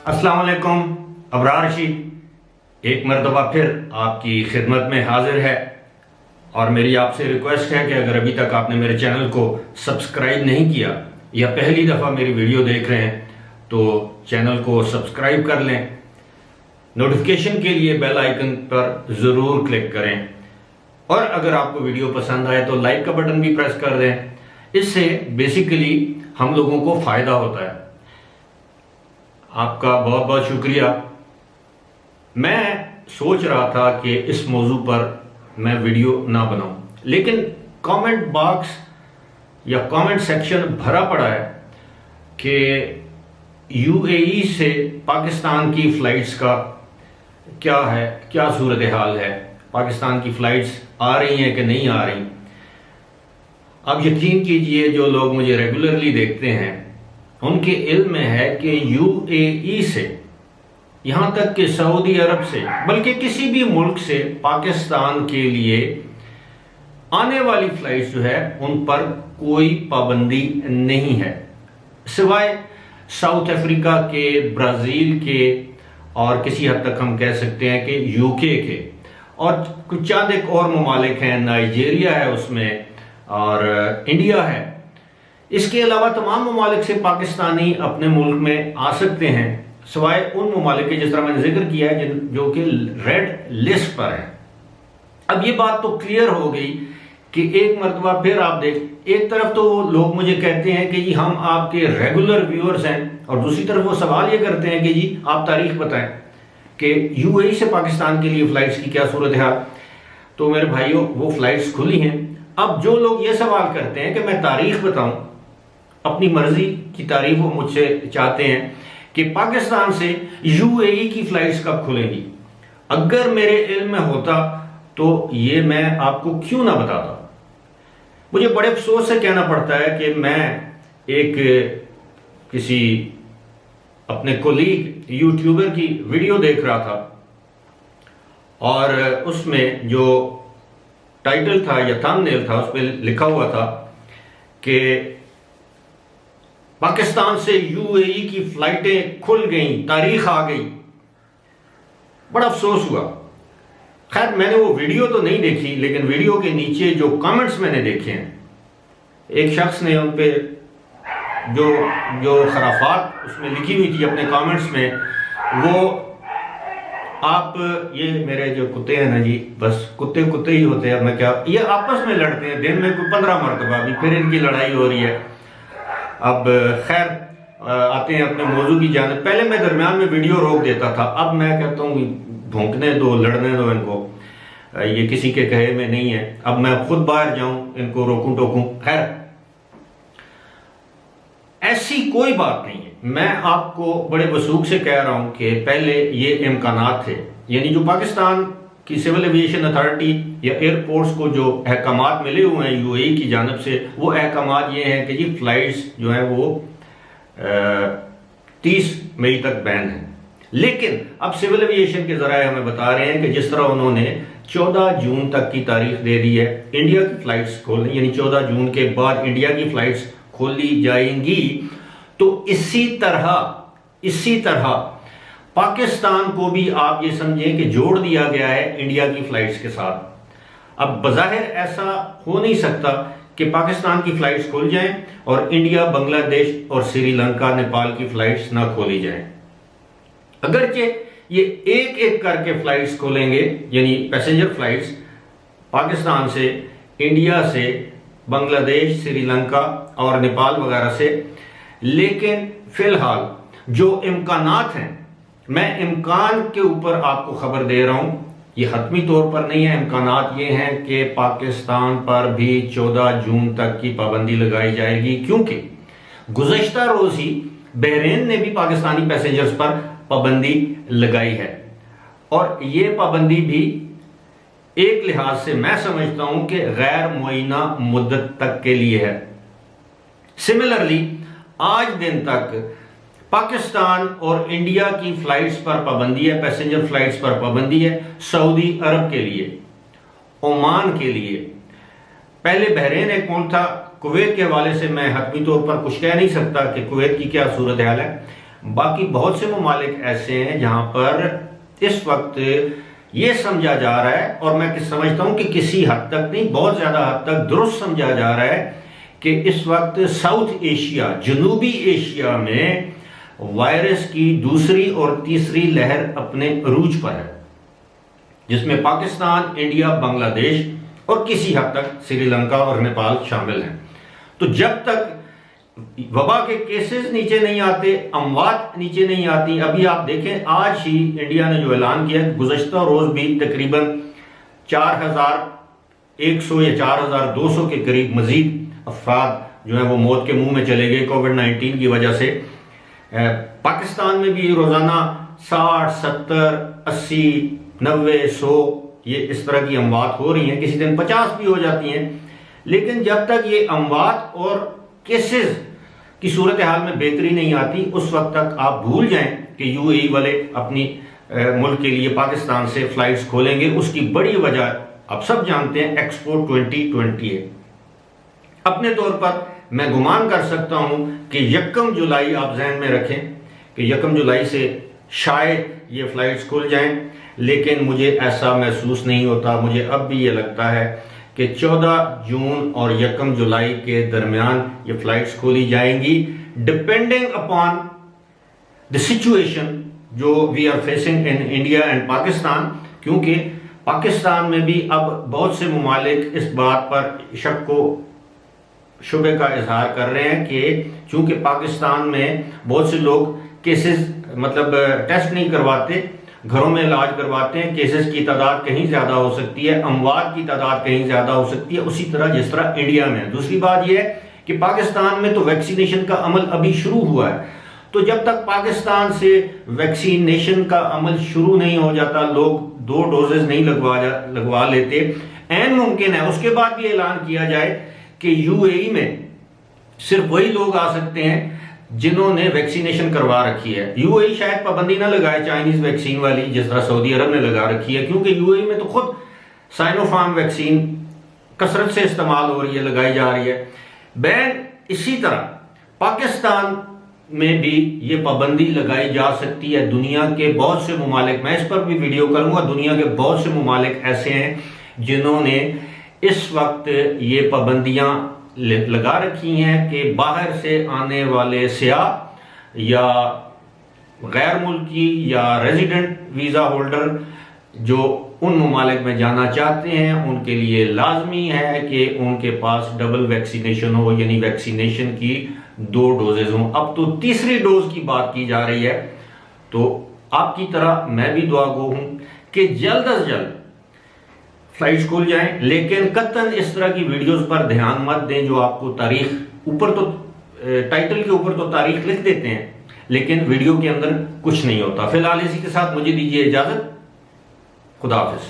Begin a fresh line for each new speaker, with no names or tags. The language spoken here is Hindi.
अस्सलाम वालेकुम। अबरार रशीद एक मरतबा फिर आपकी खिदमत में हाजिर है और मेरी आपसे रिक्वेस्ट है कि अगर अभी तक आपने मेरे चैनल को सब्सक्राइब नहीं किया या पहली दफ़ा मेरी वीडियो देख रहे हैं तो चैनल को सब्सक्राइब कर लें। नोटिफिकेशन के लिए बेल आइकन पर ज़रूर क्लिक करें और अगर आपको वीडियो पसंद आए तो लाइक का बटन भी प्रेस कर दें। इससे बेसिकली हम लोगों को फ़ायदा होता है। आपका बहुत बहुत शुक्रिया। मैं सोच रहा था कि इस मौजू पर मैं वीडियो ना बनाऊं, लेकिन कमेंट बॉक्स या कमेंट सेक्शन भरा पड़ा है कि यूएई से पाकिस्तान की फ़्लाइट्स का क्या है, क्या सूरत हाल है, पाकिस्तान की फ़्लाइट्स आ रही हैं कि नहीं आ रही। अब यकीन कीजिए, जो लोग मुझे रेगुलरली देखते हैं उनके इल्म में है कि यूएई से, यहाँ तक कि सऊदी अरब से, बल्कि किसी भी मुल्क से पाकिस्तान के लिए आने वाली फ़्लाइट्स जो है उन पर कोई पाबंदी नहीं है, सिवाय साउथ अफ्रीका के, ब्राज़ील के और किसी हद तक हम कह सकते हैं कि यूके के, और कुछ चंद एक और ममालिक हैं, नाइजीरिया है उसमें और इंडिया है। इसके अलावा तमाम ममालिक से पाकिस्तानी अपने मुल्क में आ सकते हैं, सिवाय उन ममालिक के जिस तरह मैंने जिक्र किया है जो कि रेड लिस्ट पर है। अब ये बात तो क्लियर हो गई कि एक मरतबा फिर आप देख, एक तरफ तो लोग मुझे कहते हैं कि जी हम आपके रेगुलर व्यूअर्स हैं, और दूसरी तरफ वो सवाल ये करते हैं कि जी आप तारीख बताएं कि यूएई से पाकिस्तान के लिए फ़्लाइट्स की क्या सूरत है। तो मेरे भाइयों, वो फ़्लाइट्स खुली हैं। अब जो लोग ये सवाल करते हैं कि मैं तारीख बताऊं, अपनी मर्जी की तारीख वो मुझसे चाहते हैं कि पाकिस्तान से यूएई की फ़्लाइट्स कब खुलेंगी। अगर मेरे इल्म में होता तो ये मैं आपको क्यों ना बताता। मुझे बड़े अफसोस से कहना पड़ता है कि मैं एक किसी अपने कोलीग यूट्यूबर की वीडियो देख रहा था और उसमें जो टाइटल था या थंबनेल था उस पर लिखा हुआ था कि पाकिस्तान से यूएई की फ्लाइटें खुल गईं, तारीख आ गई। बड़ा अफसोस हुआ। खैर, मैंने वो वीडियो तो नहीं देखी, लेकिन वीडियो के नीचे जो कमेंट्स मैंने देखे हैं, एक शख्स ने उन पे जो खराफात उसमें लिखी हुई थी अपने कमेंट्स में, वो आप, ये मेरे जो कुत्ते हैं ना जी, बस कुत्ते कुत्ते ही होते हैं। अब मैं क्या, ये आपस में लड़ते हैं दिन में कोई 15 मरतबा, भी फिर इनकी लड़ाई हो रही है। अब खैर आते हैं अपने मौजू की जानिब। पहले मैं दरमियान में वीडियो रोक देता था, अब मैं कहता हूँ भौंकने दो, लड़ने दो इनको, ये किसी के कहे में नहीं है। अब मैं खुद बाहर जाऊं, इनको रोकूं टोकूं। खैर, ऐसी कोई बात नहीं है। मैं आपको बड़े वसूख से कह रहा हूं कि पहले ये इम्कानात थे, यानी जो पाकिस्तान की सिविल एविएशन अथॉरिटी या एयरपोर्ट्स को जो अहकामात मिले हुए हैं यूएई की जानिब से, वो अहकामात ये हैं कि जी फ्लाइट्स जो हैं वो 30 मई तक बैन है। लेकिन अब सिविल एविएशन के जराए हमें बता रहे हैं कि जिस तरह उन्होंने 14 जून तक की तारीख दे दी है इंडिया की फ्लाइट्स खोलने, यानी 14 जून के बाद इंडिया की फ्लाइट्स खोली जाएंगी, तो इसी तरह पाकिस्तान को भी आप ये समझें कि जोड़ दिया गया है इंडिया की फ्लाइट्स के साथ। अब बज़ाहिर ऐसा हो नहीं सकता कि पाकिस्तान की फ्लाइट्स खुल जाएं और इंडिया, बांग्लादेश और श्रीलंका, नेपाल की फ्लाइट्स ना खोली जाएं। अगरचे ये एक एक करके फ्लाइट्स खोलेंगे, यानी पैसेंजर फ्लाइट्स पाकिस्तान से, इंडिया से, बांग्लादेश, श्रीलंका और नेपाल वगैरह से, लेकिन फिलहाल जो इम्कानात हैं, मैं इम्कान के ऊपर आपको खबर दे रहा हूं, ये हतमी तौर पर नहीं है। इम्कानात ये हैं कि पाकिस्तान पर भी 14 जून तक की पाबंदी लगाई जाएगी, क्योंकि गुज़श्ता रोज ही बहरीन ने भी पाकिस्तानी पैसेंजर्स पर पाबंदी लगाई है, और ये पाबंदी भी एक लिहाज से मैं समझता हूं कि गैर मुअय्यना मुद्दत तक के लिए है। सिमिलरली आज दिन तक पाकिस्तान और इंडिया की फ्लाइट्स पर पाबंदी है, पैसेंजर फ्लाइट्स पर पाबंदी है। सऊदी अरब के लिए, ओमान के लिए, पहले बहरीन एक मुल्क था, कुवैत के हवाले से मैं हतमी तौर पर कुछ कह नहीं सकता कि कुवैत की क्या सूरत हाल है, बाकी बहुत से ममालिक ऐसे हैं जहां पर इस वक्त ये समझा जा रहा है, और मैं समझता हूं कि किसी हद तक नहीं, बहुत ज्यादा हद तक दुरुस्त समझा जा रहा है कि इस वक्त साउथ एशिया, जनूबी एशिया में वायरस की दूसरी और तीसरी लहर अपने अरूज पर है, जिसमें पाकिस्तान, इंडिया, बांग्लादेश और किसी हद तक श्रीलंका और नेपाल शामिल हैं। तो जब तक वबा के केसेस नीचे नहीं आते, अमवात नीचे नहीं आती, अभी आप देखें आज ही इंडिया ने जो ऐलान किया, गुज़श्ता रोज भी तकरीबन 4100 या 4200 के करीब मजीद अफराद जो है वो मौत के मुंह में चले गए कोविड-19 की वजह से। पाकिस्तान में भी रोजाना 60, 70, 80, 90, 100 ये इस तरह की अमवात हो रही हैं, किसी दिन 50 भी हो जाती हैं। लेकिन जब तक ये अमवात और केसेस की सूरत हाल में बेहतरी नहीं आती, उस वक्त तक आप भूल जाएं कि यूएई वाले अपनी मुल्क के लिए पाकिस्तान से फ्लाइट्स खोलेंगे। उसकी बड़ी वजह आप सब जानते हैं, एक्सपो 2020 है। अपने तौर पर मैं गुमान कर सकता हूं कि 1 जुलाई आप जहन में रखें कि 1 जुलाई से शायद ये फ्लाइट्स खुल जाएं, लेकिन मुझे ऐसा महसूस नहीं होता। मुझे अब भी ये लगता है कि 14 जून और 1 जुलाई के दरमियान ये फ्लाइट्स खोली जाएंगी, डिपेंडिंग अपॉन द सिचुएशन जो we are facing in India and Pakistan. क्योंकि पाकिस्तान में भी अब बहुत से ममालिक इस बात पर शक को शुबे का इजहार कर रहे हैं कि चूंकि पाकिस्तान में बहुत से लोग केसेस मतलब टेस्ट नहीं करवाते, घरों में इलाज करवाते हैं, केसेस की तादाद कहीं ज्यादा हो सकती है, अमवात की तादाद कहीं ज्यादा हो सकती है, उसी तरह जिस तरह इंडिया में। दूसरी बात यह है कि पाकिस्तान में तो वैक्सीनेशन का अमल अभी शुरू हुआ है, तो जब तक पाकिस्तान से वैक्सीनेशन का अमल शुरू नहीं हो जाता, लोग 2 डोजेज नहीं लगवा लेते, ऐन मुमकिन है उसके बाद भी ऐलान किया जाए कि यूएई में सिर्फ वही लोग आ सकते हैं जिन्होंने वैक्सीनेशन करवा रखी है। यूएई शायद पाबंदी ना लगाए चाइनीज वैक्सीन वाली, जिस तरह सऊदी अरब ने लगा रखी है, क्योंकि यूएई में तो खुद साइनोफार्म वैक्सीन कसरत से इस्तेमाल हो रही है, लगाई जा रही है। बैन इसी तरह पाकिस्तान में भी ये पाबंदी लगाई जा सकती है। दुनिया के बहुत से ममालिक, मैं इस पर भी वीडियो करूंगा, दुनिया के बहुत से ममालिक ऐसे हैं जिन्होंने इस वक्त ये पाबंदियां लगा रखी हैं कि बाहर से आने वाले सियाह या गैर मुल्की या रेजिडेंट वीज़ा होल्डर जो उन ममालिक में जाना चाहते हैं, उनके लिए लाजमी है कि उनके पास डबल वैक्सीनेशन हो, यानी वैक्सीनेशन की 2 डोजेज हों। अब तो तीसरी डोज की बात की जा रही है। तो आपकी तरह मैं भी दुआ गो हूं कि जल्द अज जल्द फ्लाइट्स खुल जाएं, लेकिन कतन इस तरह की वीडियोस पर ध्यान मत दें जो आपको तारीख ऊपर तो टाइटल के ऊपर तो तारीख लिख देते हैं, लेकिन वीडियो के अंदर कुछ नहीं होता। फिलहाल इसी के साथ मुझे दीजिए इजाजत। खुदा हाफिज।